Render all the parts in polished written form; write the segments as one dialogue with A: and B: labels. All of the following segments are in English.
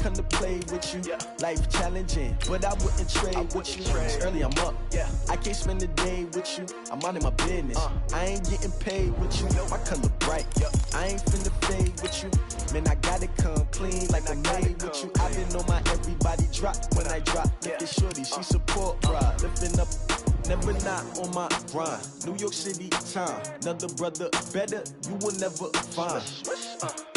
A: come to play with you. Life challenging, but I wouldn't trade with you. It's early, I'm up. I can't spend the day with you. I'm minding my business. I ain't getting paid with you. My color bright. I ain't finna fade with you. Man, I gotta come clean like I'm made with you. I been on my everybody drop when I drop. Look at shorty, she support pride. Lifting up, never not on my grind. New York City time, another brother better you will never find.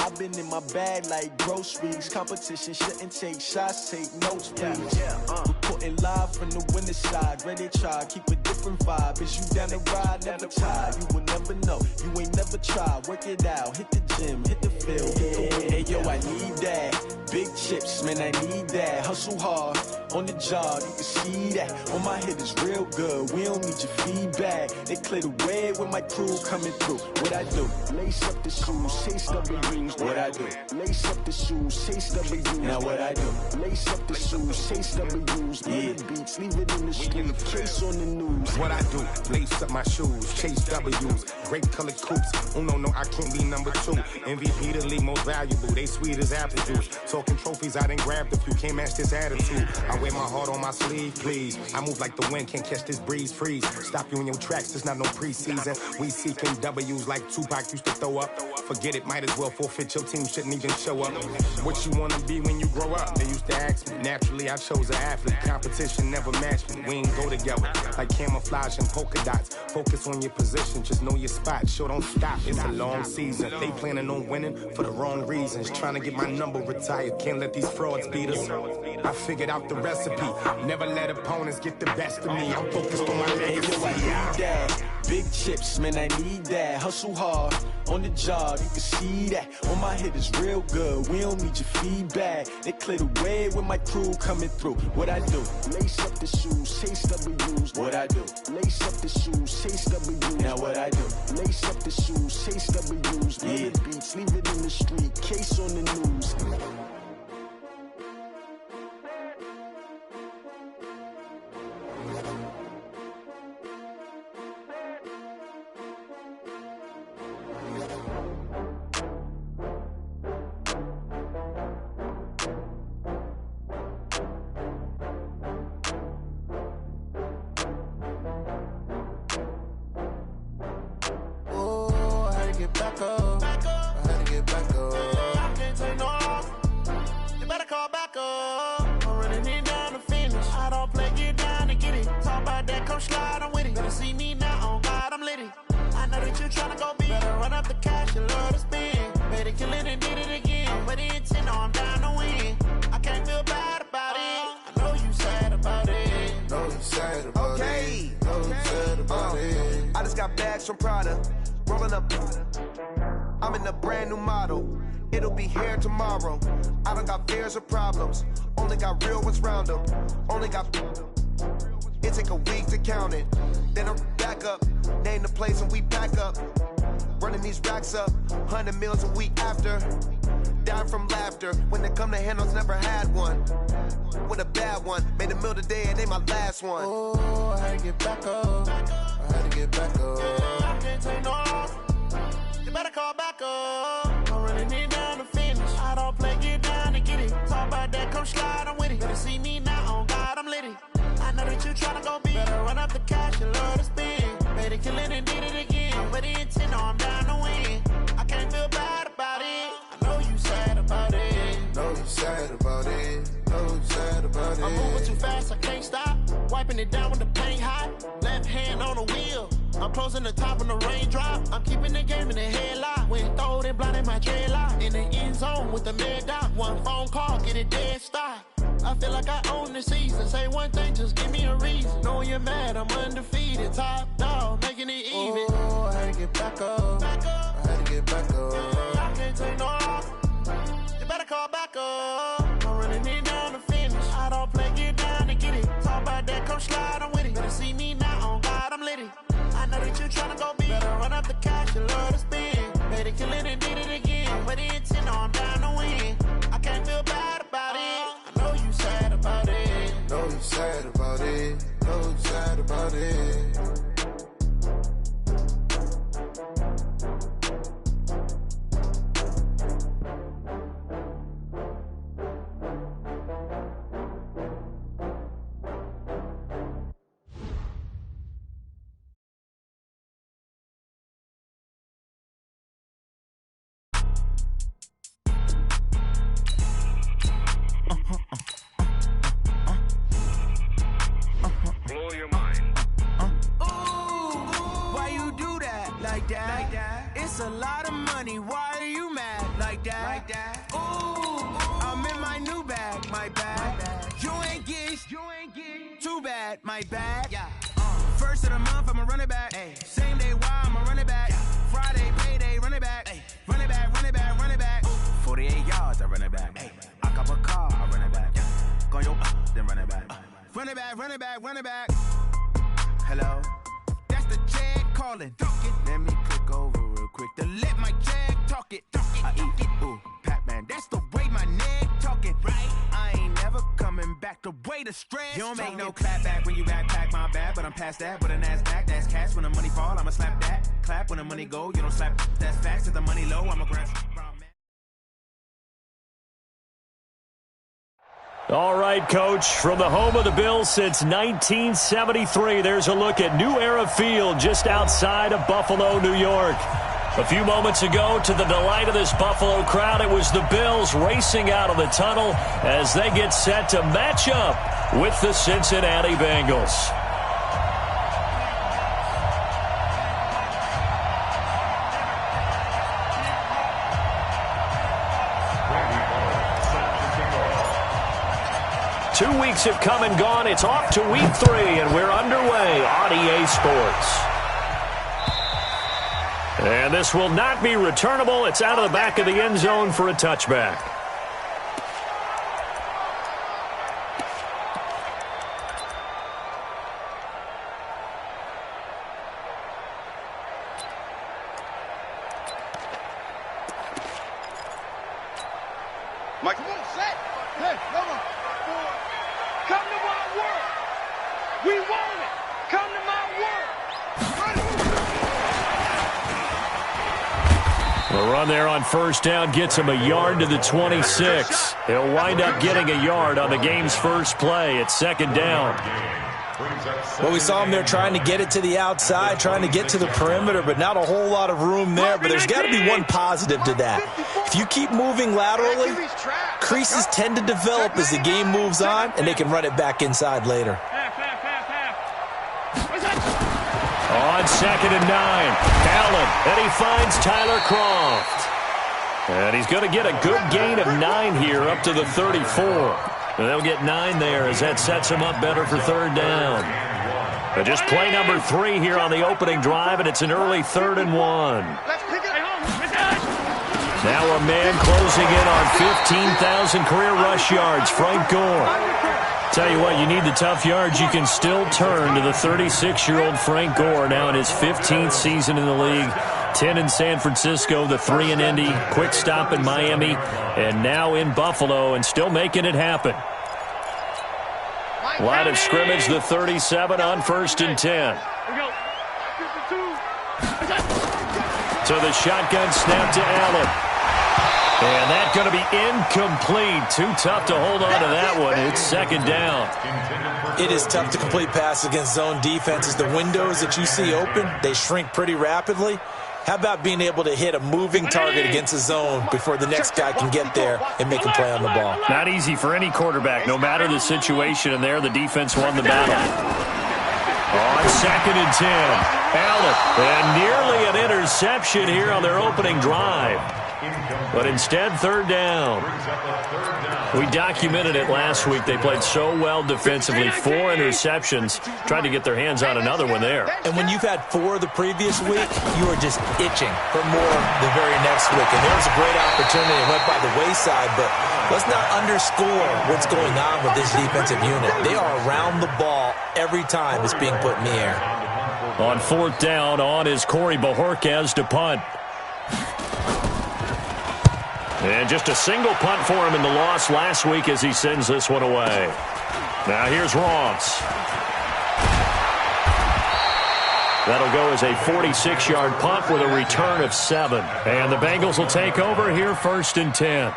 A: I've been in my bag like groceries. Competition shouldn't take shots, take notes, please. Reporting live from the winter side. Ready to try, keep a different vibe. Is you down the ride, never tired. You will never know, you ain't never tried. Work it out, hit the gym, hit the field, hit the wind. Hey yo, I need that. Big chips, man, I need that. Hustle hard, on the job, you can see that. On my head is real good, we don't need your feedback. They clear the way with my crew coming through. What I do? Lace up the shoes, chase W's. What I do? Lace up the shoes, chase W's. Now what I do? Lace up the shoes, chase W's. Little beats, leave it in the street, case on the news.
B: What I do? Lace up my shoes, chase W's. Great colored coops. Oh no, I can't be number 2. MVP the league most valuable. They sweet as apple juice. Talking trophies, I done grabbed a few. Can't match this attitude. I wear my heart on my sleeve, please. I move like the wind, can't catch this breeze, freeze. Stop you in your tracks, there's not no preseason. We seeking W's like Tupac used to throw up. Forget it, might as well forfeit. Your team shouldn't even show up. What you wanna be when you grow up? They used to ask me. Naturally, I chose an athlete. Competition never matched me. We ain't go together like camouflage and polka dots. Focus on your position, just know your spot. Sure, don't stop. It's a long season. They planning on winning for the wrong reasons. Trying to get my number retired. Can't let these frauds beat us. I figured out the recipe. Never let opponents get the best of me. I'm focused on my legacy.
A: I need that. Big chips, man, I need that. Hustle hard, on the job, you can see that. On my head is real good, we don't need your feedback. They clear the way with my crew coming through. What I do? Lace up the shoes, chase W's. What I do? Lace up the shoes, chase W's. Now what I do? Lace up the shoes, chase W's. Little beats, leave it in the street, case on the news.
C: Back up. I had to get back up. I can't take no loss. You better call back up. I'm running it down to finish. I don't play, get down and get it. Talk about that, come slide, I'm with it. Better see me now, on God, I'm litty. I know that you tryna go big. Better run up the cash, you love to spend. Better kill it and did it again. But the intent, no, I'm down to win. I can't feel bad about it. I know you sad about it.
D: Know you sad about it. Know you sad about it. I just got bags from Prada. Rolling up, I'm in a brand new model. It'll be here tomorrow. I don't got fears or problems. Only got real ones round them. Only got. It take a week to count it. Then I'm back up. Name the place and we pack up. Running these racks up. 100 meals a week after. Down from laughter. When they come to handles, never had one. With a bad one. Made a meal today and ain't my last one.
C: Oh, I had to get back up. I had to get back up. I can't take no loss. You better call back up. I'm running it down to finish. I don't play, get down and get it. Talk about that, come slide, I'm with it. Better see me now, on God, I'm litty. I know that you tryna go big. Better run up the cash, you love to spend. Better kill it and did it again. But the intent, no, I'm down to win. I can't feel bad about it. I know you sad about it.
D: Know you sad about it. Know you sad about it.
C: I'm moving too fast, I can't stop. Wiping it down with the paint hot. Left hand on the wheel. I'm closing the top when the raindrop. I'm keeping the game in the headlock. When throwed and blinded my dreadlock. In the end zone with the mad dot. One phone call, get it dead stop. I feel like I own the season. Say one thing, just give me a reason. Knowing you're mad, I'm undefeated. Top dog, making it even.
D: Oh, I had to get back up. I had to get back up.
C: I can't take no loss. You better call back up. I'm running it down to finish. I don't play, get down and get it. Talk about that, come slide, I'm with it. Better see me now, on God, I'm litty. I know that you tryna go big. Better run up the cash, you love to spend. Better kill it and did it again. But the intent, no, I'm down to win. I can't feel bad about it. I know you sad about it.
D: Know you sad about it. Know you sad about it.
C: get my bag. Yeah. First of the month, I'm a running back. Ay. Same day, why I'm a running back. Yeah. Friday, payday, running back. Ay. Running back, running back, running back. 48 yards, I run it back. Ay. I cop a car, I run it back. Yeah. Go yo, then run it back. Run it back, run it back, run it back. Hello? That's the jag calling. Let me click over real quick to let my jag talk it. I eat it, ooh, Pac-Man. That's the way my neck talking. Right? I ain't never coming back the way the stress. You don't make no clap back when you backpack, my bad, but I'm past that. But a NASDAQ, that's cash. When the money fall, I'ma slap that. Clap when the money go, you don't slap. That's facts. If the money low, I'ma grab.
E: All right, Coach, from the home of the Bills since 1973, there's a look at New Era Field just outside of Buffalo, New York. A few moments ago, to the delight of this Buffalo crowd, it was the Bills racing out of the tunnel as they get set to match up with the Cincinnati Bengals. Two weeks have come and gone. It's off to week 3, and we're underway on EA Sports. And this will not be returnable. It's out of the back of the end zone for a touchback.
F: Mike, come on, set. Hey, come on. Come to my work. We want it. Come to my work.
E: The run there on first down gets him a yard to the 26. He'll wind up getting a yard on the game's first play. It's second down.
G: Well, we saw him there trying to get it to the outside, trying to get to the perimeter, but not a whole lot of room there. But there's got to be one positive to that. If you keep moving laterally, creases tend to develop as the game moves on, and they can run it back inside later.
E: On second and 9, Allen, and he finds Tyler Kroft. And he's going to get a good gain of 9 here up to the 34. And they'll get 9 there as that sets him up better for third down. But just play number 3 here on the opening drive, and it's an early 3rd and 1. Now a man closing in on 15,000 career rush yards, Frank Gore. Tell you what, you need the tough yards. You can still turn to the 36-year-old Frank Gore now in his 15th season in the league. 10 in San Francisco, the 3 in Indy, quick stop in Miami, and now in Buffalo, and still making it happen. Line of scrimmage, the 37 on 1st and 10. So the shotgun snap to Allen. And that's going to be incomplete. Too tough to hold on to that one. It's second down.
G: It is tough to complete passes against zone defenses. The windows that you see open, they shrink pretty rapidly. How about being able to hit a moving target against a zone before the next guy can get there and make a play on the ball?
E: Not easy for any quarterback. No matter the situation in there, the defense won the battle. On second and 10, Allen. And nearly an interception here on their opening drive. But instead, third down. We documented it last week. They played so well defensively. 4 interceptions. Tried to get their hands on another one there.
G: And when you've had 4 the previous week, you are just itching for more the very next week. And there was a great opportunity. It went by the wayside, but let's not underscore what's going on with this defensive unit. They are around the ball every time it's being put in the air.
E: On 4th down, on is Corey Bojorquez to punt. And just a single punt for him in the loss last week as he sends this one away. Now here's Ross. That'll go as a 46-yard punt with a return of 7. And the Bengals will take over here 1st and 10.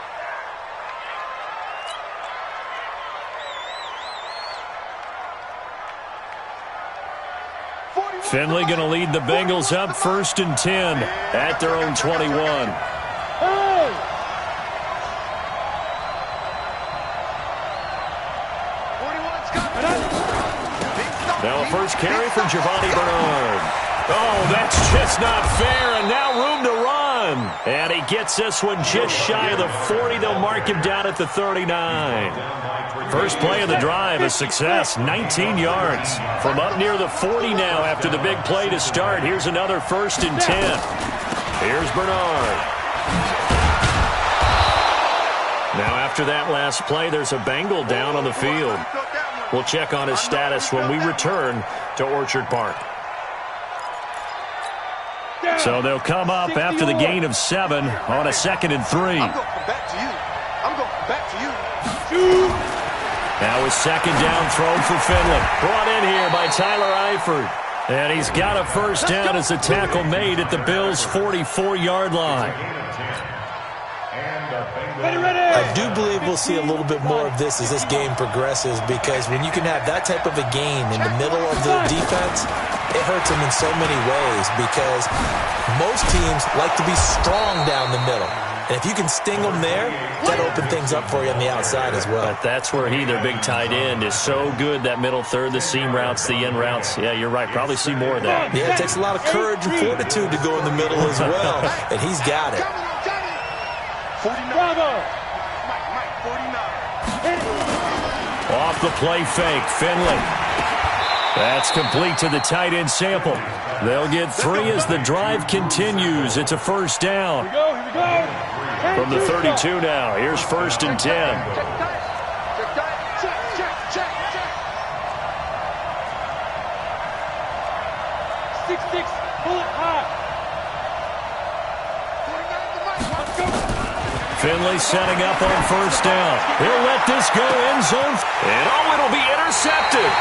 E: Finley going to lead the Bengals up 1st and 10 at their own 21. Now a first carry for Giovanni Bernard. Oh, that's just not fair, and now room to run. run. And he gets this one just shy of the 40. They'll mark him down at the 39. First play of the drive, a success, 19 yards. From up near the 40 now after the big play to start. Here's another 1st and 10. Here's Bernard. Now after that last play, there's a Bengal down on the field. We'll check on his status when we return to Orchard Park. So they'll come up after the gain of 7 on a 2nd and 3.
F: I'm going back to you. I'm going back to you.
E: Now his 2nd down throw for Finley. Brought in here by Tyler Eifert. And he's got a 1st down as a tackle made at the Bills' 44-yard line.
G: I do believe we'll see a little bit more of this as this game progresses, because when you can have that type of a gain in the middle of the defense, it hurts them in so many ways, because most teams like to be strong down the middle. And if you can sting them there, that opens things up for you on the outside as well.
E: But that's where their big tight end, is so good, that middle third, the seam routes, the in routes. Yeah, you're right. Probably see more of that.
G: Yeah, it takes a lot of courage and fortitude to go in the middle as well, and he's got it.
F: 49. Mike, 49.
E: Off the play fake, Finley. That's complete to the tight end Sample. They'll get 3 as the drive continues. It's a 1st down.
F: Here we go.
E: From the 32 now. Here's 1st and 10.
F: Check. 6-6, pull it high. 49 to Mike.
E: Finley setting up on 1st down. He'll let this go end zone. And it'll be intercepted.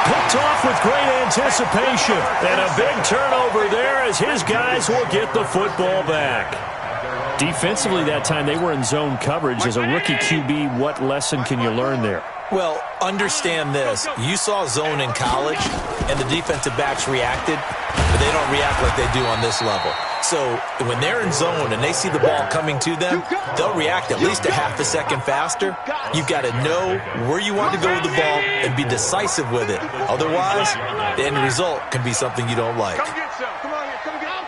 E: Picked off with great anticipation. And a big turnover there as his guys will get the football back. Defensively that time, they were in zone coverage. As a rookie QB, what lesson can you learn there?
G: Well, understand this. You saw zone in college, and the defensive backs reacted, but they don't react like they do on this level. So when they're in zone and they see the ball coming to them, they'll react at least a half a second faster. You've got to know where you want to go with the ball and be decisive with it. Otherwise, the end result can be something you don't like.
F: Come get some. Come on here. Come get some.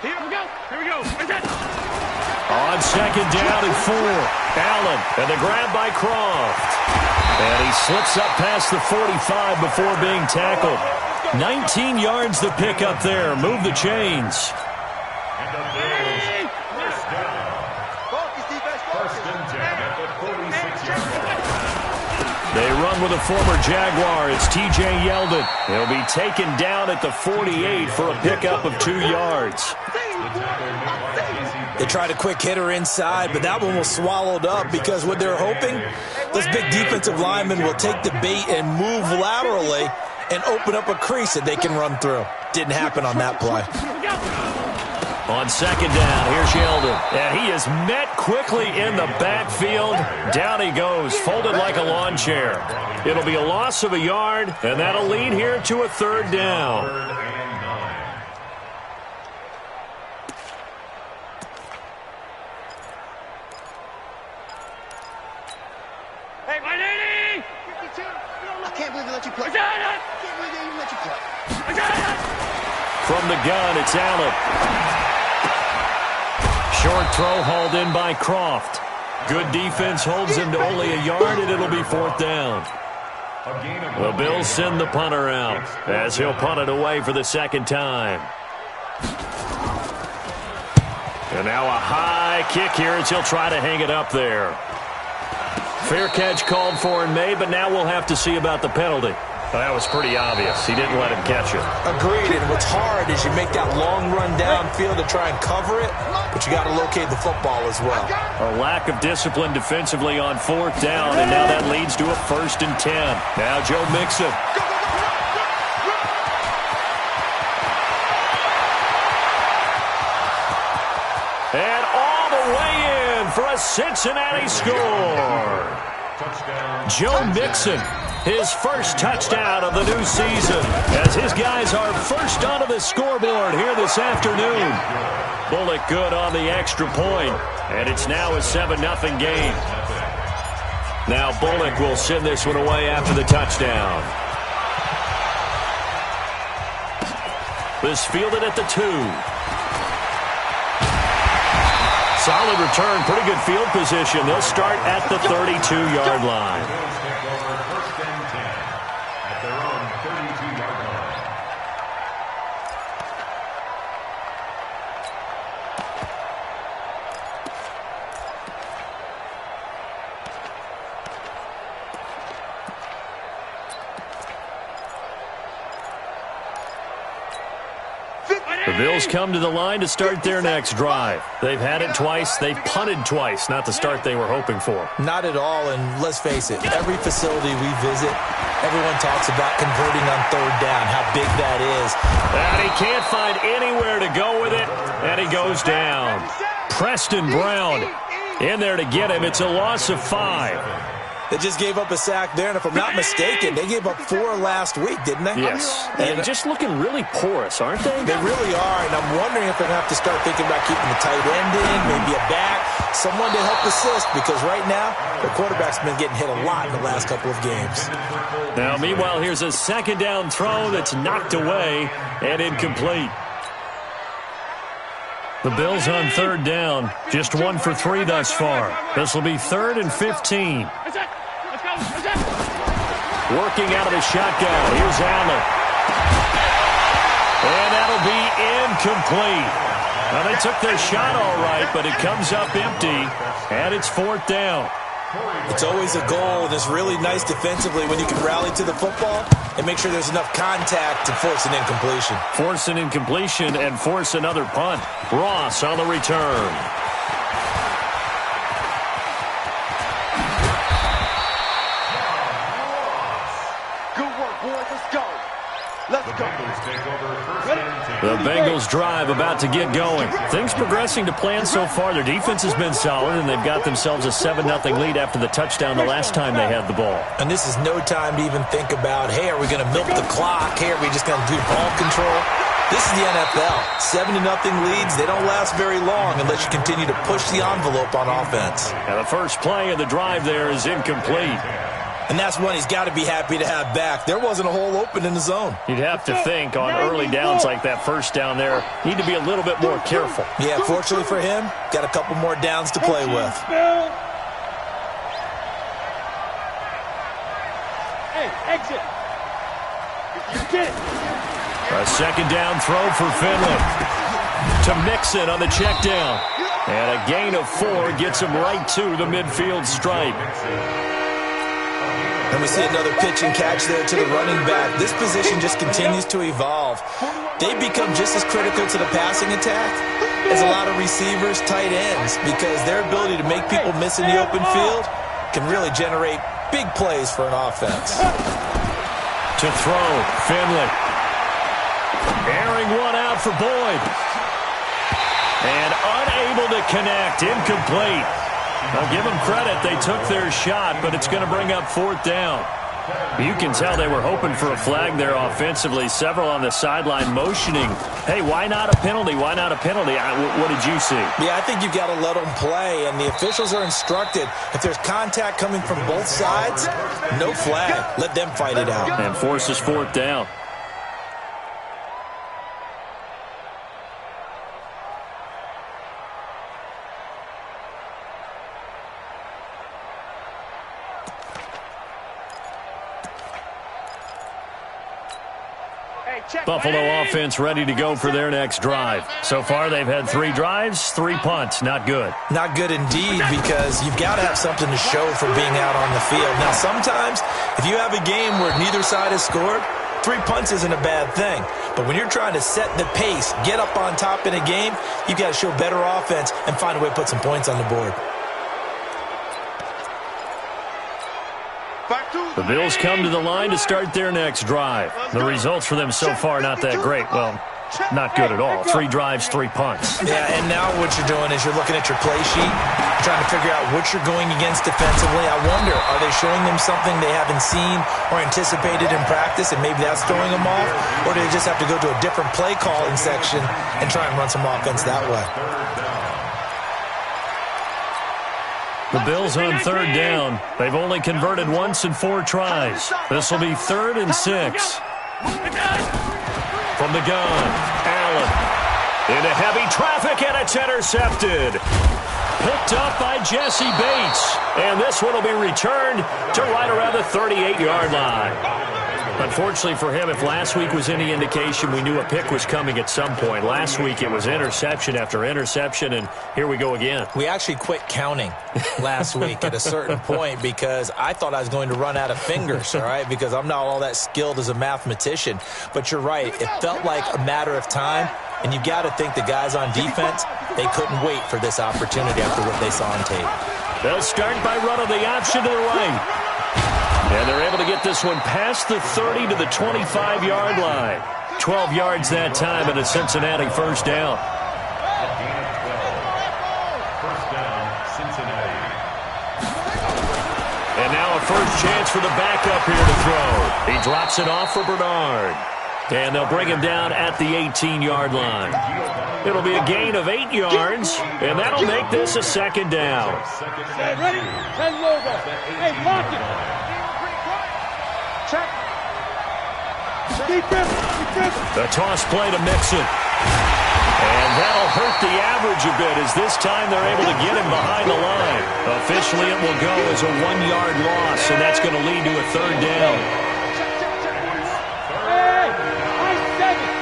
F: Here we go.
E: On 2nd down and 4. Allen, and the grab by Croft. And he slips up past the 45 before being tackled. 19 yards to pick up there. Move the chains. They run with a former Jaguar. It's T.J. Yeldon. He'll be taken down at the 48 for a pickup of 2 yards.
G: They tried a quick hitter inside, but that one was swallowed up because what they're hoping, those big defensive linemen will take the bait and move laterally and open up a crease that they can run through. Didn't happen on that play.
E: On 2nd down, here's Yeldon. And he is met quickly in the backfield. Down he goes, folded like a lawn chair. It'll be a loss of a yard, and that'll lead here to a 3rd down.
F: Hey, my lady! 52. I can't believe they let you play. I can't believe they even let you play.
E: From the gun, it's Allen. Short throw hauled in by Croft. Good defense holds him to only a yard, and it'll be 4th down. The Bills send the punter out as he'll punt it away for the 2nd time. And now a high kick here as he'll try to hang it up there. Fair catch called for and made, but now we'll have to see about the penalty. Well, that was pretty obvious. He didn't let him catch it.
G: Agreed, and what's hard is you make that long run downfield to try and cover it, but you got to locate the football as well.
E: A lack of discipline defensively on 4th down, and now that leads to a 1st and 10. Now Joe Mixon. And all the way in for a Cincinnati score. Joe Mixon, his first touchdown of the new season, as his guys are first onto the scoreboard here this afternoon. Bullock good on the extra point, and it's now a 7-0 game. Now Bullock will send this one away after the touchdown. This fielded at the 2. solid return, pretty good field position. They'll start at the 32-yard line. The Bills come to the line to start their next drive. They've had it twice. They've punted twice. Not the start they were hoping for.
G: Not at all, and let's face it, every facility we visit, everyone talks about converting on third down, how big that is.
E: And he can't find anywhere to go with it, and he goes down. Preston Brown in there to get him. It's a loss of 5.
G: They just gave up a sack there, and if I'm not mistaken, they gave up 4 last week, didn't they?
E: Yes. And just looking really porous, aren't they?
G: They really are, and I'm wondering if they're going to have to start thinking about keeping the tight end in, maybe a back, someone to help assist, because right now, the quarterback's been getting hit a lot in the last couple of games.
E: Now, meanwhile, here's a second down throw that's knocked away and incomplete. The Bills on third down, just 1 for 3 thus far. This will be 3rd and 15. Working out of the shotgun. Here's Allen. And that'll be incomplete. Now, they took their shot all right, but it comes up empty, and it's 4th down.
G: It's always a goal, and it's really nice defensively when you can rally to the football and make sure there's enough contact to force an incompletion.
E: Force an incompletion and force another punt. Ross on the return.
F: Good work, boys. Let's go. Let's go.
E: The Bengals drive about to get going. Things progressing to plan so far. Their defense has been solid, and they've got themselves a 7-0 lead after the touchdown the last time they had the ball.
G: And this is no time to even think about, hey, are we going to milk the clock? Hey, are we just going to do ball control? This is the NFL. 7-0 leads, they don't last very long unless you continue to push the envelope on offense.
E: And the first play of the drive there is incomplete.
G: And that's one he's got to be happy to have back. There wasn't a hole open in the zone.
E: You'd have to think on early downs like that first down there, need to be a little bit more careful.
G: Yeah, fortunately for him, got a couple more downs to play with.
F: Hey, exit. Get it.
E: A second down throw for Finley. To Mixon on the check down. And a gain of 4 gets him right to the midfield stripe.
G: And we see another pitch and catch there to the running back. This position just continues to evolve. They become just as critical to the passing attack as a lot of receivers, tight ends, because their ability to make people miss in the open field can really generate big plays for an offense.
E: To throw, Finley. Airing one out for Boyd. And unable to connect, incomplete. I'll give them credit. They took their shot, but it's going to bring up 4th down. You can tell they were hoping for a flag there offensively. Several on the sideline motioning, hey, why not a penalty? Why not a penalty? What did you see?
G: Yeah, I think you've got to let them play, and the officials are instructed, if there's contact coming from both sides, no flag. Let them fight it out.
E: And forces 4th down. Buffalo offense ready to go for their next drive. So far, they've had 3 drives, 3 punts. Not good.
G: Not good indeed, because you've got to have something to show for being out on the field. Now, sometimes, if you have a game where neither side has scored, 3 punts isn't a bad thing. But when you're trying to set the pace, get up on top in a game, you've got to show better offense and find a way to put some points on the board.
E: The Bills come to the line to start their next drive. The results for them so far not that great. Well, not good at all. 3 drives, 3 punts.
G: Yeah, and now what you're doing is you're looking at your play sheet, trying to figure out what you're going against defensively. I wonder, are they showing them something they haven't seen or anticipated in practice, and maybe that's throwing them off? Or do they just have to go to a different play calling section and try and run some offense that way?
E: The Bills on third down. They've only converted once in 4 tries. This will be 3rd and 6. From the gun, Allen. Into heavy traffic, and it's intercepted. Picked up by Jesse Bates. And this one will be returned to right around the 38-yard line. Unfortunately for him, if last week was any indication, we knew a pick was coming at some point. Last week it was interception after interception, and here we go again.
G: We actually quit counting last week at a certain point because I thought I was going to run out of fingers, all right, because I'm not all that skilled as a mathematician. But you're right. It felt like a matter of time, and you got to think the guys on defense, they couldn't wait for this opportunity after what they saw on tape.
E: They'll start by running the option to the right. And they're able to get this one past the 30 to the 25-yard line. 12 yards that time and a Cincinnati first down. And now a first chance for the backup here to throw. He drops it off for Bernard. And they'll bring him down at the 18-yard line. It'll be a gain of 8 yards, and that'll make this a second down.
F: Hey, ready? Hey, logo. Hey, lock it. Check. Defense.
E: The toss play to Mixon. And that'll hurt the average a bit as this time they're able to get him behind the line. Officially, it will go as a 1-yard loss, and that's going to lead to a third down.
F: Hey, I said it.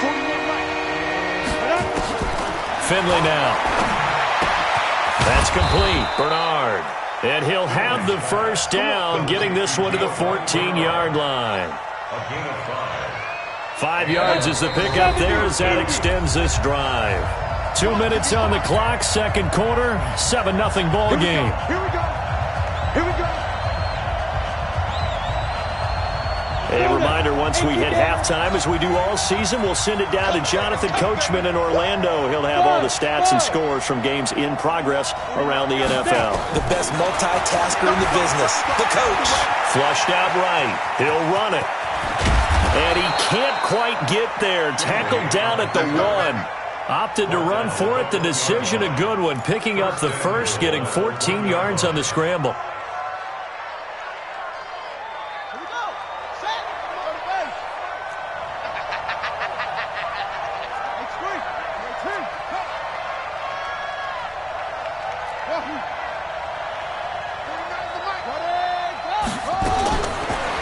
F: 41 right.
E: Finley now. That's complete. Bernard. And he'll have the first down, getting this one to the 14-yard line. 5 yards is the pickup there as that extends this drive. 2 minutes on the clock, second quarter, 7-0 ball game.
F: Here we go.
E: A reminder, once we hit halftime, as we do all season, we'll send it down to Jonathan Coachman in Orlando. He'll have all the stats and scores from games in progress around the NFL.
G: The best multitasker in the business, the coach.
E: Flushed out right. He'll run it. And he can't quite get there. Tackled down at the 1. Opted to run for it. The decision a good one. Picking up the first, getting 14 yards on the scramble.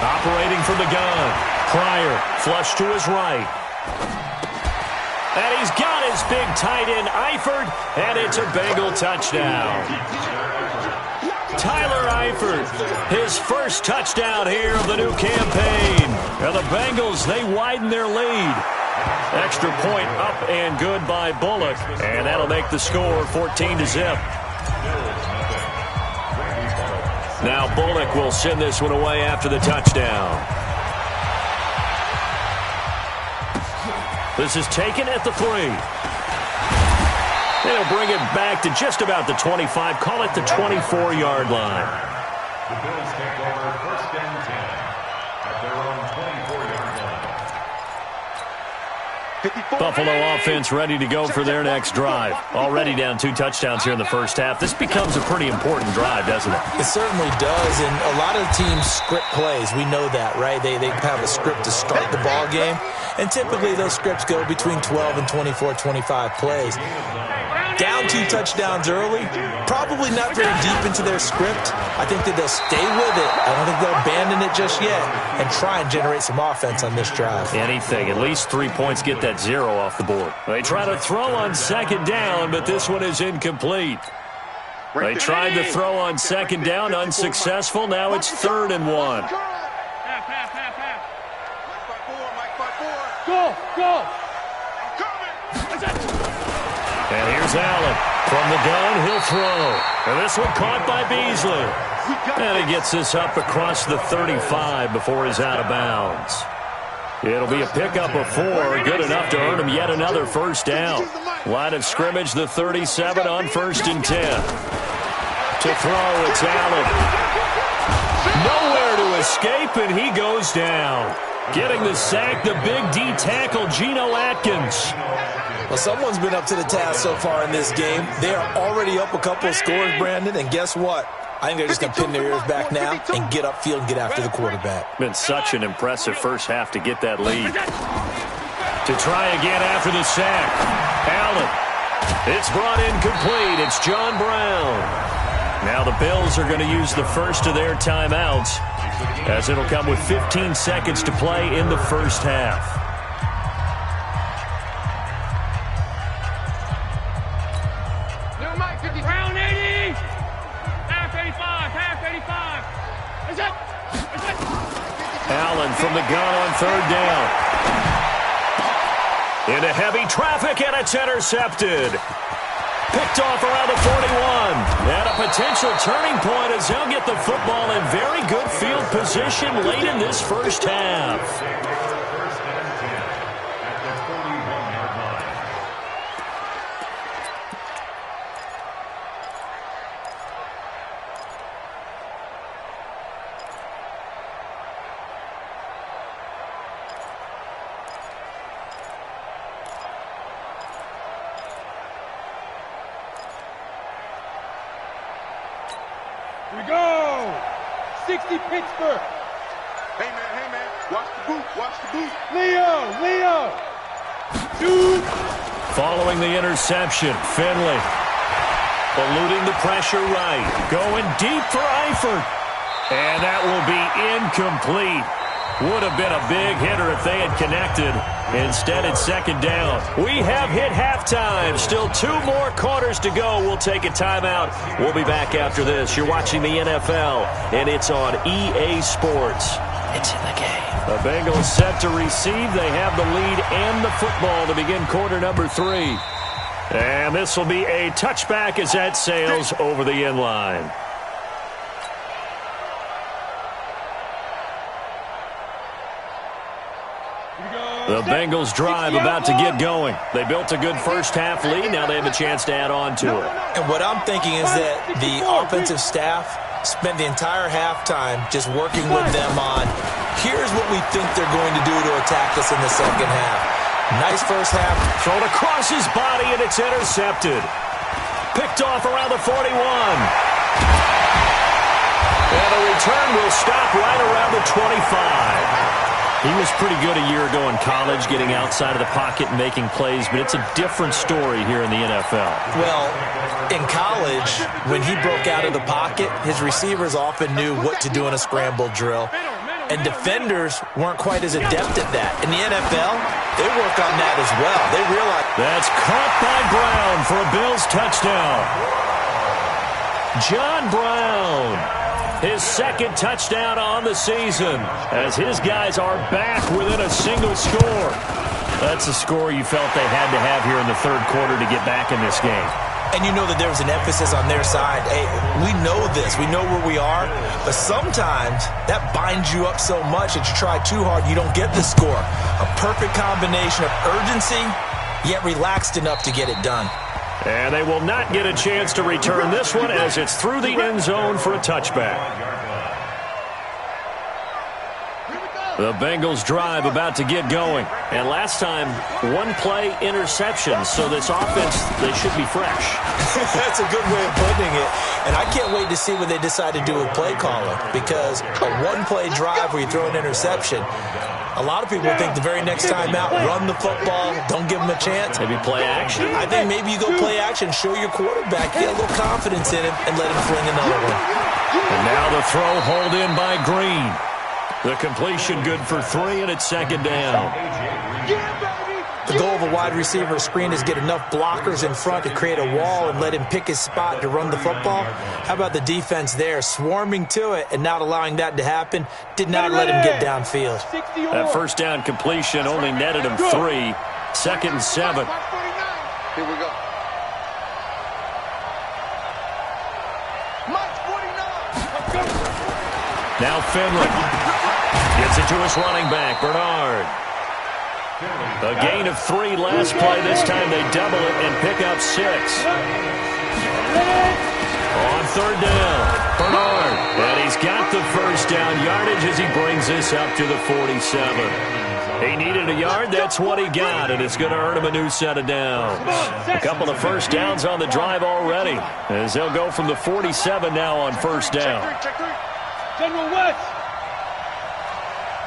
E: Operating from the gun. Pryor, flush to his right. And he's got his big tight end, Eifert, and it's a Bengal touchdown. Tyler Eifert, his first touchdown here of the new campaign. And the Bengals, they widen their lead. Extra point up and good by Bullock. And that'll make the score 14-0. Now Bullock will send this one away after the touchdown. This is taken at the 3. They'll bring it back to just about the 25. Call it the 24-yard line.
H: The Bills take over first and 10 at their own 24-yard line.
E: Buffalo offense ready to go for their next drive. Already down 2 touchdowns here in the first half. This becomes a pretty important drive, doesn't it?
G: It certainly does, and a lot of teams script plays. We know that, right? They have a script to start the ball game, and typically those scripts go between 12 and 24, 25 plays. Down 2 touchdowns early, probably not very deep into their script. I think that they'll stay with it. I don't think they'll abandon it just yet and try and generate some offense on this drive.
E: Anything. At least 3 points, get that 0 off the board. They try to throw on second down, but this one is incomplete. They tried to throw on second down, unsuccessful. Now it's 3rd and 1.
F: Go.
E: And here's Allen. From the gun, he'll throw. And this one caught by Beasley. And he gets this up across the 35 before he's out of bounds. It'll be a pickup of 4, good enough to earn him yet another first down. Line of scrimmage, the 37 on 1st and 10. To throw, it's Allen. Nowhere to escape, and he goes down. Getting the sack, the big D tackle, Geno Atkins.
G: Well, someone's been up to the task so far in this game. They are already up a couple of scores, Brandon, and guess what? I think they're just going to pin their ears back now and get upfield and get after the quarterback.
E: Been such an impressive first half to get that lead. To try again after the sack. Allen. It's brought in complete. It's John Brown. Now the Bills are going to use the first of their timeouts, as it'll come with 15 seconds to play in the first half.
I: Round 80. Half 85. Half 85. Is it?
E: Allen from the gun on third down. Into heavy traffic, and it's intercepted. Picked off around the 41. And a potential turning point as they'll get the football in very good field position late in this first half.
I: Here we go. 60 Pittsburgh.
F: Hey, man. Watch the boot. Watch the boot.
I: Leo. Shoot.
E: Following the interception, Finley eluding the pressure right. Going deep for Eifert. And that will be incomplete. Would have been a big hitter if they had connected. Instead, it's second down. We have hit halftime. Still 2 more quarters to go. We'll take a timeout. We'll be back after this. You're watching the NFL, and it's on EA Sports. It's in the game. The Bengals set to receive. They have the lead and the football to begin quarter number 3. And this will be a touchback as that sails over the end line. The Bengals drive about to get going. They built a good first half lead. Now they have a chance to add on to it.
G: And what I'm thinking is that the offensive staff spent the entire halftime just working with them on, here's what we think they're going to do to attack us in the second half. Nice first half.
E: Thrown across his body, and it's intercepted. Picked off around the 41. And the return will stop right around the 25. He was pretty good a year ago in college, getting outside of the pocket and making plays, but it's a different story here in the NFL.
G: Well, in college, when he broke out of the pocket, his receivers often knew what to do in a scramble drill, and defenders weren't quite as adept at that. In the NFL, they work on that as well. They realize
E: that's caught by Brown for a Bills touchdown. John Brown. His second touchdown on the season as his guys are back within a single score. That's a score you felt they had to have here in the third quarter to get back in this game.
G: And you know that there was an emphasis on their side. Hey, we know this. We know where we are. But sometimes that binds you up so much that you try too hard, you don't get the score. A perfect combination of urgency, yet relaxed enough to get it done.
E: And they will not get a chance to return this one as it's through the end zone for a touchback. The Bengals drive about to get going. And last time, 1 play interception. So this offense, they should be fresh.
G: That's a good way of putting it. And I can't wait to see what they decide to do with play calling. Because a 1-play drive where you throw an interception, a lot of people think the very next time out, run the football, don't give them a chance.
E: Maybe play action?
G: I think maybe you go play action, show your quarterback, get a little confidence in him, and let him fling another one.
E: And now the throw hauled in by Green. The completion good for 3, and it's second down.
G: The goal of a wide receiver screen is get enough blockers in front to create a wall and let him pick his spot to run the football. How about the defense there, swarming to it and not allowing that to happen? Did not let him get downfield.
E: That first down completion only netted him 3. Second and 7.
F: Here we go. Mike 49.
E: Now Finley gets it to his running back, Bernard. A gain of 3 last play. This time they double it and pick up 6. On third down, Bernard. And he's got the first down yardage as he brings this up to the 47. He needed a yard. That's what he got, and it's going to earn him a new set of downs. A couple of first downs on the drive already, as they'll go from the 47 now on first down.
I: General West.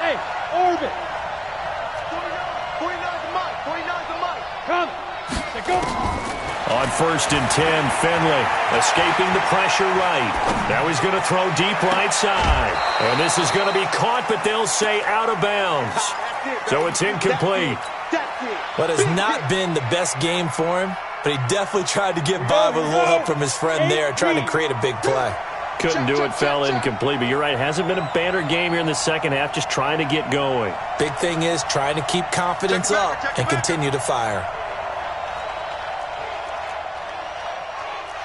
I: Hey, Orbit.
F: 49 to Mike. 49 to Mike.
I: Come. Go.
E: On 1st and 10, Finley escaping the pressure right. Now he's going to throw deep right side. And this is going to be caught, but they'll say out of bounds. So it's incomplete.
G: But it's not been the best game for him, but he definitely tried to get by with a little help from his friend there, trying to create a big play.
E: Couldn't do it, fell incomplete. But you're right, hasn't been a banner game here in the second half, just trying to get going.
G: Big thing is trying to keep confidence up and continue to fire.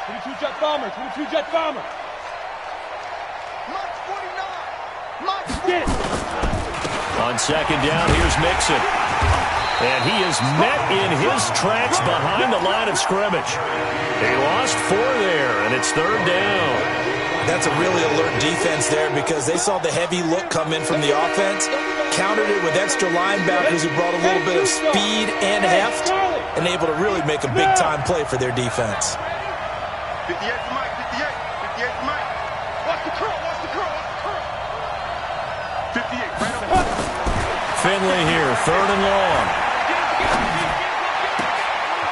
I: 22 Jet Bomber, 22 Jet Bomber.
C: March 49. March 49.
E: On 2nd down, here's Mixon. And he is met in his tracks behind the line of scrimmage. He lost 4 there, and it's 3rd down.
G: That's a really alert defense there because they saw the heavy look come in from the offense, countered it with extra linebackers who brought a little bit of speed and heft, and able to really make a big-time play for their defense.
F: 58 to Mike, 58 to Mike. Watch the curl, watch the curl, watch the curl. 58, right over.
E: Finley here, 3rd and long.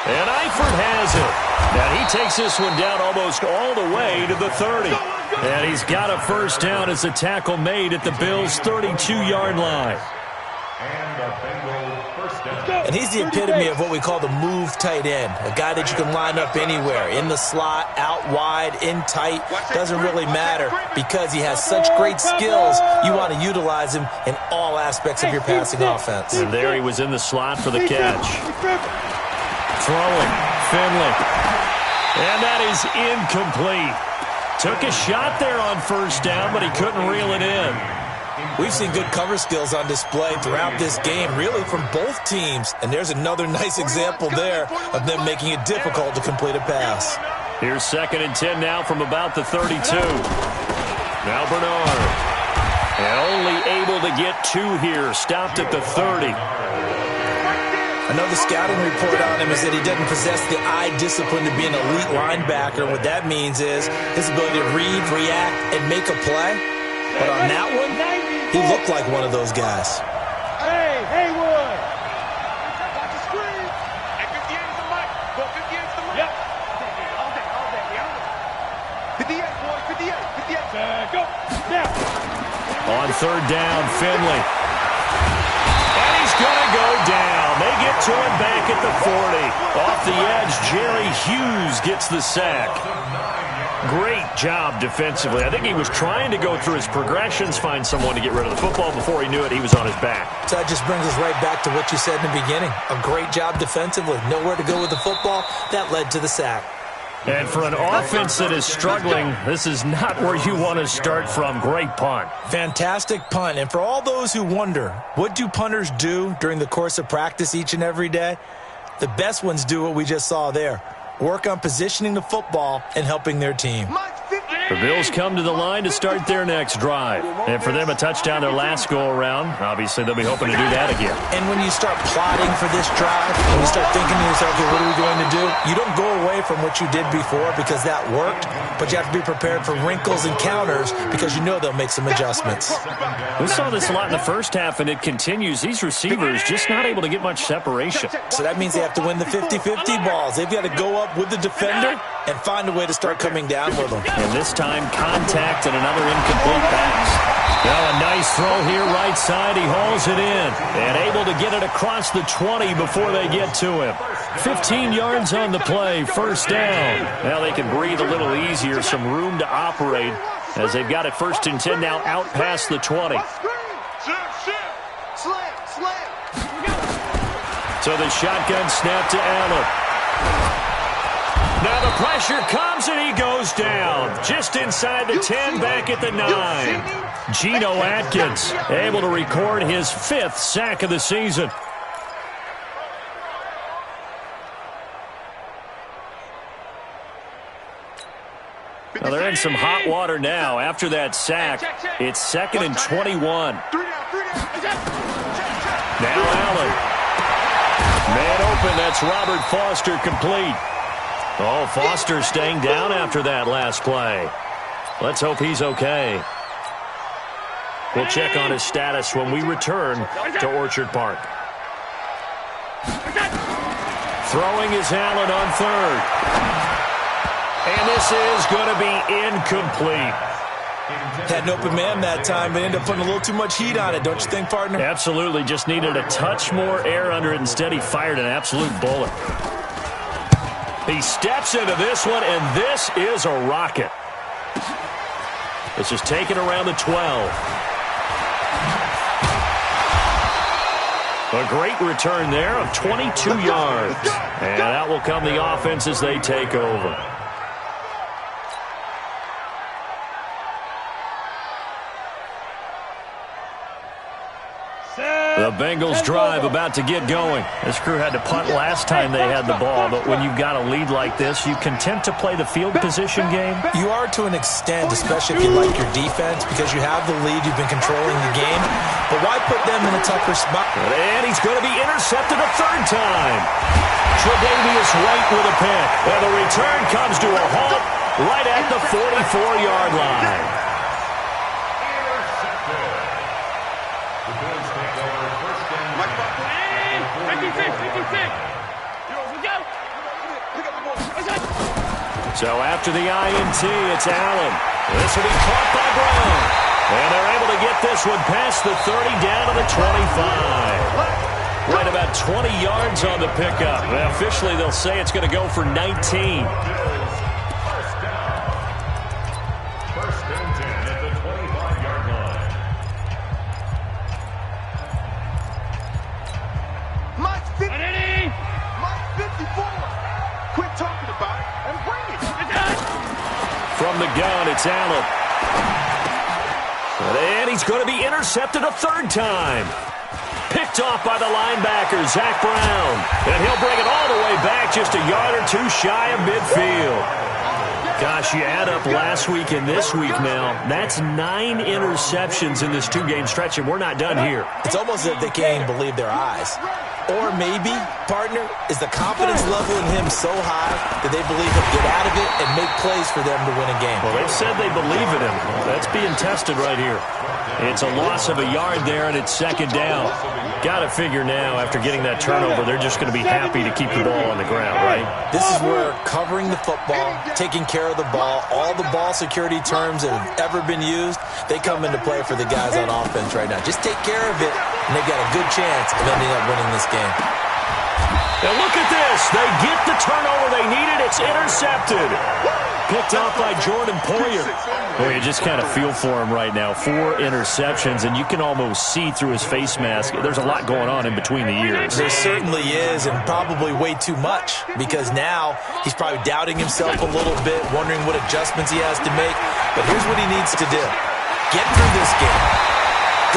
E: And Eifert has it. And he takes this one down almost all the way to the 30. And he's got a 1st down as a tackle made at the Bills' 32-yard line.
H: And a Bengal 1st down.
G: And he's the epitome of what we call the move tight end, a guy that you can line up anywhere, in the slot, out wide, in tight, doesn't really matter because he has such great skills. You want to utilize him in all aspects of your passing offense.
E: And there he was in the slot for the catch. Throwing, Finley. And that is incomplete. Took a shot there on 1st down, but he couldn't reel it in.
G: We've seen good cover skills on display throughout this game, really from both teams. And there's another nice example there of them making it difficult to complete a pass.
E: Here's 2nd and 10 now from about the 32. Now Bernard. And only able to get 2 here. Stopped at the 30.
G: I know the scouting report on him is that he doesn't possess the eye discipline to be an elite linebacker. What that means is his ability to read, react, and make a play. But on that one, he looked like one of those guys.
I: Hey, Haywood.
F: Watch the screen. And 58 is the mic. Go 58 is the mic.
I: Yep.
F: All day, 58, boy, 58.
I: Go. Now.
E: On 3rd down, Finley. And he's going to go down. They get to him back at the 40. Off the edge, Jerry Hughes gets the sack. Great job defensively. I think he was trying to go through his progressions, find someone to get rid of the football. Before he knew it, he was on his back.
G: So that just brings us right back to what you said in the beginning. A great job defensively. Nowhere to go with the football. That led to the sack.
E: And for an offense that is struggling, this is not where you want to start from. Great punt.
G: Fantastic punt. And for all those who wonder, what do punters do during the course of practice each and every day? The best ones do what we just saw there. Work on positioning the football and helping their team.
E: The Bills come to the line to start their next drive. And for them, a touchdown their last go-around. Obviously, they'll be hoping to do that again.
G: And when you start plotting for this drive, when you start thinking to yourself, okay, what are we going to do? You don't go away from what you did before because that worked, but you have to be prepared for wrinkles and counters because you know they'll make some adjustments.
E: We saw this a lot in the first half, and it continues. These receivers just not able to get much separation.
G: So that means they have to win the 50-50 balls. They've got to go up with the defender and find a way to start coming down with them.
E: And this time, contact and another incomplete pass. Well, a nice throw here right side. He hauls it in and able to get it across the 20 before they get to him. 15 yards on the play, 1st down. Now they can breathe a little easier, some room to operate as they've got it 1st and 10 now out past the 20. So the shotgun snap to Allen. Now the pressure comes and he goes down. Just inside the 10, back at the 9. Geno Atkins able to record his 5th sack of the season. Now they're in some hot water now. After that sack, it's 2nd and 21. Now Allen. Man open, that's Robert Foster complete. Oh, Foster staying down after that last play. Let's hope he's okay. We'll check on his status when we return to Orchard Park. Throwing is Allen on third. And this is going to be incomplete.
G: Had an open man that time, but ended up putting a little too much heat on it, don't you think, partner?
E: Absolutely. Just needed a touch more air under it. Instead, he fired an absolute bullet. He steps into this one, and this is a rocket. This is taken around the 12. A great return there of 22 yards. And out will come the offense as they take over. The Bengals drive about to get going. This crew had to punt last time they had the ball, but when you've got a lead like this, you content to play the field position game?
G: You are to an extent, especially if you like your defense, because you have the lead, you've been controlling the game. But why put them in a tougher spot?
E: And he's going to be intercepted a third time. Tre'Davious White with a pick. And the return comes to a halt right at the 44-yard line. So after the INT, it's Allen. This will be caught by Brown. And they're able to get this one past the 30 down to the 25. Right about 20 yards on the pickup. Well, officially, they'll say it's going to go for 19.
H: First and 10 at the 25-yard line.
F: Mike 50. Mike 54. Quit talking about it and bring it.
E: From the gun, it's Allen. And he's going to be intercepted a third time. Picked off by the linebacker, Zach Brown. And he'll bring it all the way back just a yard or two shy of midfield. Gosh, you add up last week and this week now, that's 9 interceptions in this two-game stretch, and we're not done here.
G: It's almost as if they can't even believe their eyes. Or maybe, partner, is the confidence level in him so high that they believe he'll get out of it and make plays for them to win a game.
E: Well, they've said they believe in him. That's being tested right here. It's a loss of a yard there, and it's second down. Got to figure now, after getting that turnover, they're just going to be happy to keep the ball on the ground, right?
G: This is where covering the football, taking care of the ball, all the ball security terms that have ever been used, they come into play for the guys on offense right now. Just take care of it, and they've got a good chance of ending up winning this game.
E: Now look at this. They get the turnover they needed. It's intercepted. Picked off by Jordan Poyer. Boy, you just kind of feel for him right now. 4 interceptions, and you can almost see through his face mask. There's a lot going on in between the ears.
G: There certainly is, and probably way too much, because now he's probably doubting himself a little bit, wondering what adjustments he has to make. But here's what he needs to do. Get through this game.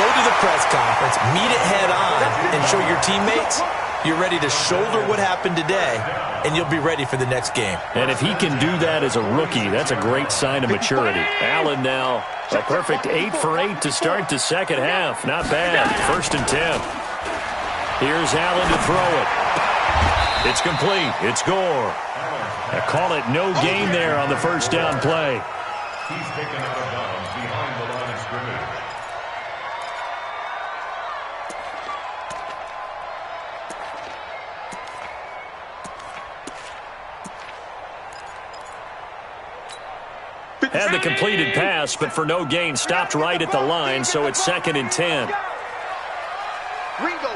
G: Go to the press conference, meet it head on, and show your teammates you're ready to shoulder what happened today, and you'll be ready for the next game.
E: And if he can do that as a rookie, that's a great sign of maturity. Allen now, a perfect 8 for 8 to start the second half. Not bad. First and 10. Here's Allen to throw it. It's complete. It's Gore. I call it no gain there on the first down play.
H: He's taken out of bounds behind the line of scrimmage.
E: Had the completed pass, but for no gain, stopped right at the line, so it's second and 10.
F: Ringo.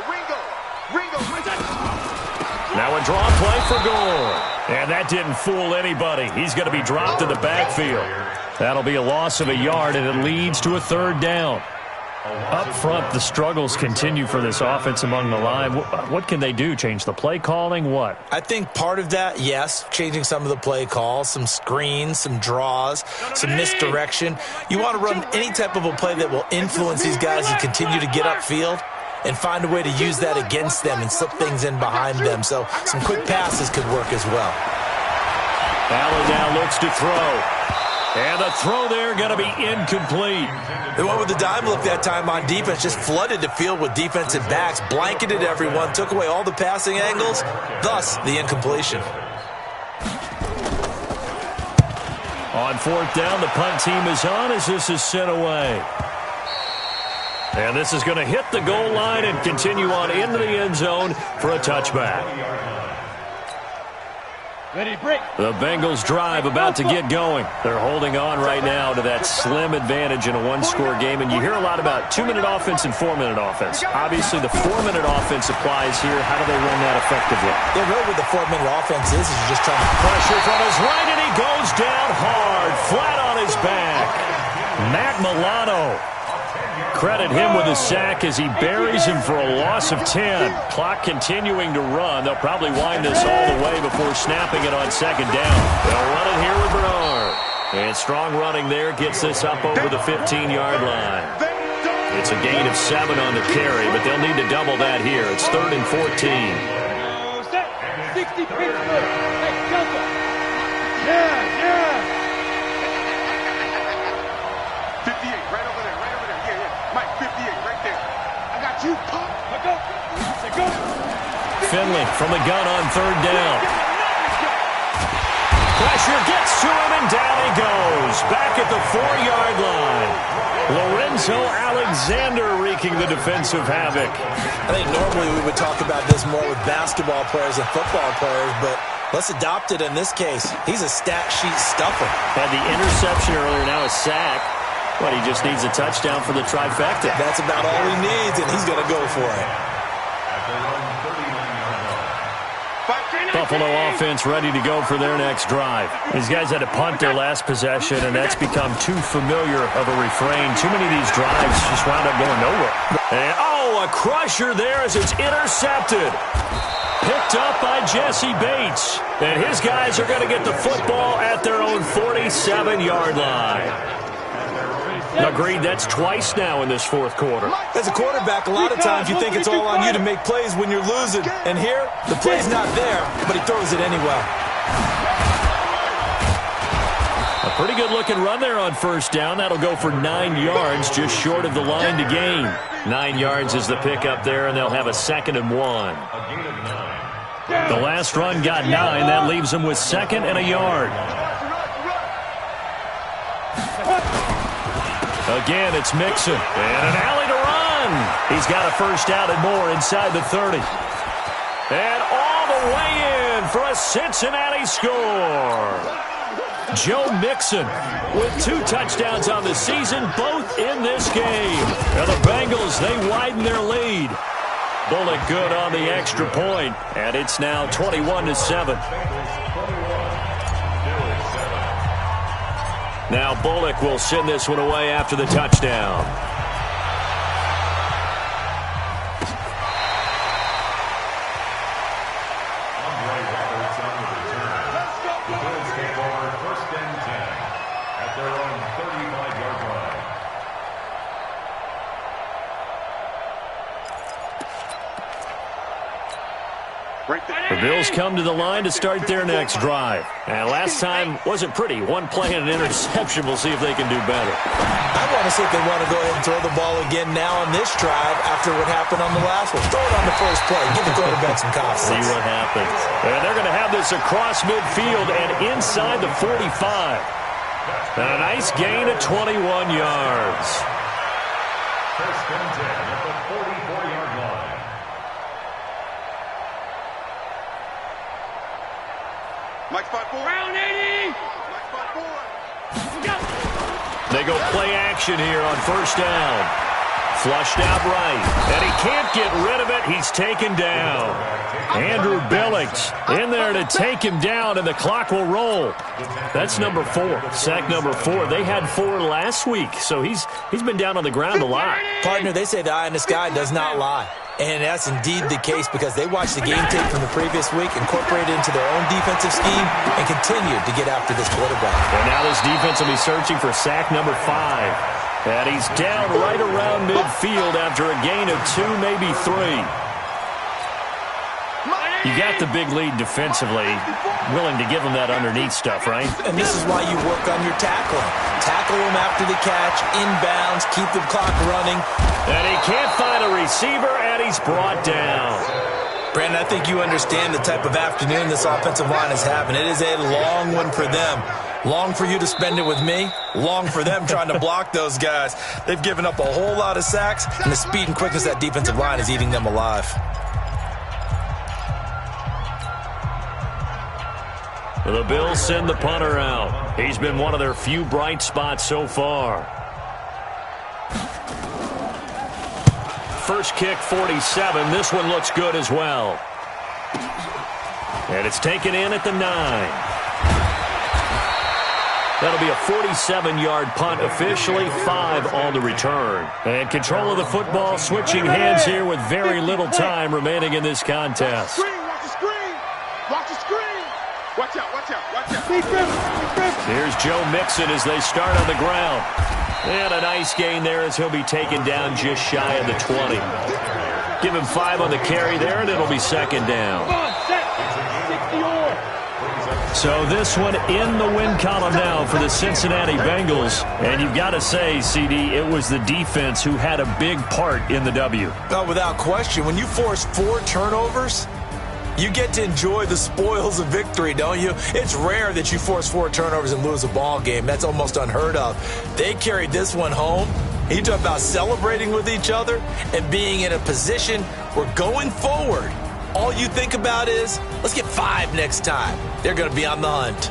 E: Now a draw play for Gore. And that didn't fool anybody. He's going to be dropped in the backfield. That'll be a loss of a yard, and it leads to a third down. Up front, the struggles continue for this offense among the line. What can they do? Change the play calling? What?
G: I think part of that, yes, changing some of the play calls, some screens, some draws, some misdirection. You want to run any type of a play that will influence these guys and continue to get upfield and find a way to use that against them and slip things in behind them. So some quick passes could work as well.
E: Allen now looks to throw. And the throw there going to be incomplete.
G: They went with the dime look that time on defense, just flooded the field with defensive backs, blanketed everyone, took away all the passing angles, thus the incompletion.
E: On fourth down, the punt team is on as this is sent away. And this is going to hit the goal line and continue on into the end zone for a touchback. The Bengals drive about to get going. They're holding on right now to that slim advantage in a one-score game, and you hear a lot about 2-minute offense and 4-minute offense. Obviously, the 4-minute offense applies here. How do they run that effectively?
G: Yeah, really what the 4-minute offense is just trying to
E: pressure from his right, and he goes down hard, flat on his back. Matt Milano. Credit him with a sack as he buries him for a loss of 10. Clock continuing to run. They'll probably wind this all the way before snapping it on second down. They'll run it here with Bernard. And strong running there gets this up over the 15-yard line. It's a gain of 7 on the carry, but they'll need to double that here. It's 3rd and 14.
I: 60 Pittsburgh. Hey, Delta. Yeah.
F: 58, right over there. Yeah. Mike, 58, right there. I got you, pop. Go.
E: Finley from the gun on 3rd down. Pressure gets to him, and down he goes. Back at the 4-yard line. Lorenzo Alexander wreaking the defensive havoc.
G: I think normally we would talk about this more with basketball players and football players, but let's adopt it in this case. He's a stat sheet stuffer.
E: Had the interception earlier, now a sack. But he just needs a touchdown for the trifecta.
G: That's about all he needs, and he's going to go for it.
E: Buffalo offense ready to go for their next drive. These guys had to punt their last possession, and that's become too familiar of a refrain. Too many of these drives just wound up going nowhere. And, a crusher there as it's intercepted. Picked up by Jesse Bates. And his guys are going to get the football at their own 47-yard line. Agreed, that's twice now in this fourth quarter.
G: As a quarterback, a lot of times you think it's all on you to make plays when you're losing. And here, the play's not there, but he throws it anyway.
E: A pretty good-looking run there on 1st down. That'll go for 9 yards, just short of the line to gain. 9 yards is the pickup there, and they'll have a 2nd and 1. The last run got 9. That leaves them with 2nd and a yard. Again, it's Mixon. And an alley to run. He's got a 1st down and more inside the 30. And all the way in for a Cincinnati score. Joe Mixon with 2 touchdowns on the season, both in this game. Now the Bengals, they widen their lead. Bullock good on the extra point, and it's now 21-7. Now Bullock will send this one away after the touchdown.
H: The Bills take over 1st and 10 at their own 35-yard line.
E: The Bills come to the line to start their next drive. And last time wasn't pretty. 1 play and an interception. We'll see if they can do better.
G: I want to see if they want to go ahead and throw the ball again now on this drive after what happened on the last one. Throw it on the first play. Give the quarterback some confidence.
E: See what happens. And they're going to have this across midfield and inside the 45. And a nice gain of 21 yards.
H: 1st and 10 at the 44-yard line.
F: Mike spot 4.
I: Round 80.
F: Mike spot 4.
E: They go play action here on 1st down. Flushed out right, and he can't get rid of it. He's taken down. Andrew Billings in there to take him down, and the clock will roll. That's number 4, sack number 4. They had 4 last week, so he's been down on the ground a lot.
G: Partner, they say the eye in the sky does not lie. And that's indeed the case because they watched the game tape from the previous week, incorporated it into their own defensive scheme, and continued to get after this quarterback.
E: And now this defense will be searching for sack number 5. And he's down right around midfield after a gain of 2, maybe 3. You got the big lead defensively. Willing to give him that underneath stuff, right?
G: And this is why you work on your tackling. Tackle him after the catch, inbounds, keep the clock running.
E: And he can't find a receiver, and he's brought down.
G: Brandon, I think you understand the type of afternoon this offensive line is having. It is a long one for them. Long for you to spend it with me. Long for them trying to block those guys. They've given up a whole lot of sacks, and the speed and quickness of that defensive line is eating them alive.
E: The Bills send the punter out. He's been one of their few bright spots so far. First kick, 47. This one looks good as well. And it's taken in at the 9. That'll be a 47-yard punt, officially 5 on the return. And control of the football switching hands here with very little time remaining in this contest.
F: Watch the screen! Watch the screen! Watch out, watch out, watch out.
E: Here's Joe Mixon as they start on the ground. And a nice gain there as he'll be taken down just shy of the 20. Give him 5 on the carry there, and it'll be second down. So this one in the win column now for the Cincinnati Bengals. And you've got to say, CD, it was the defense who had a big part in the W.
G: Oh, without question. When you force 4 turnovers, you get to enjoy the spoils of victory, don't you? It's rare that you force 4 turnovers and lose a ball game. That's almost unheard of. They carried this one home. You talk about celebrating with each other and being in a position where going forward, all you think about is, let's get 5 next time. They're going to be on the hunt.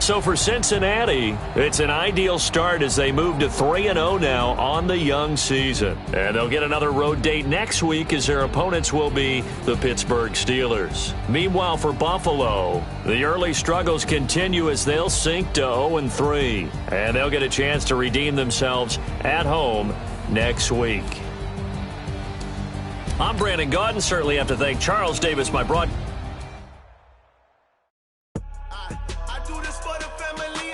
E: So for Cincinnati, it's an ideal start as they move to 3-0 now on the young season. And they'll get another road date next week as their opponents will be the Pittsburgh Steelers. Meanwhile, for Buffalo, the early struggles continue as they'll sink to 0-3. And they'll get a chance to redeem themselves at home next week. I'm Brandon Gaudin. Certainly have to thank Charles Davis, my broadcaster.
D: I do this for the family.